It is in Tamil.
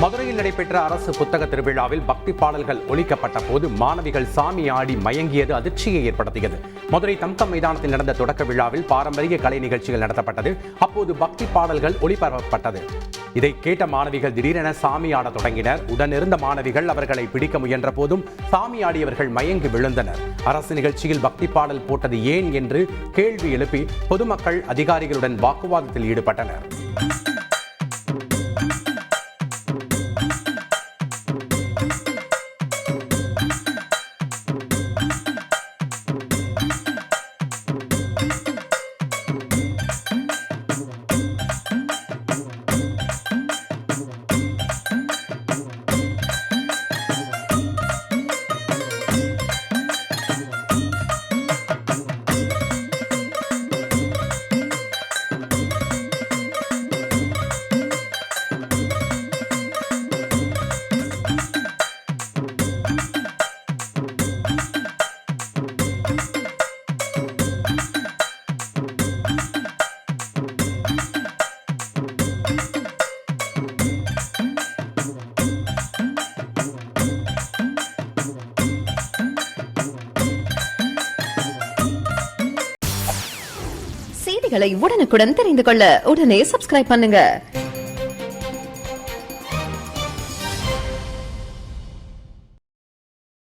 மதுரையில் நடைபெற்ற அரசு புத்தக திருவிழாவில் பக்தி பாடல்கள் ஒலிக்கப்பட்ட போது மாணவிகள் சாமி ஆடி மயங்கியது அதிர்ச்சியை ஏற்படுத்தியது. மதுரை தம்கம் மைதானத்தில் நடந்த தொடக்க விழாவில் பாரம்பரிய கலை நிகழ்ச்சிகள் நடத்தப்பட்டது. அப்போது பக்தி பாடல்கள் ஒளிபரப்பப்பட்டது. இதை கேட்ட மாணவிகள் திடீரென சாமி ஆட தொடங்கினர். உடனிருந்த மாணவிகள் அவர்களை பிடிக்க முயன்ற போதும் சாமி ஆடியவர்கள் மயங்கி விழுந்தனர். அரசு நிகழ்ச்சியில் பக்தி பாடல் போட்டது ஏன் என்று கேள்வி எழுப்பி பொதுமக்கள் அதிகாரிகளுடன் வாக்குவாதத்தில் ஈடுபட்டனர். செய்திகளை உடனுக்குடன் தெரிந்து கொள்ள உடனே சப்ஸ்கிரைப் பண்ணுங்க.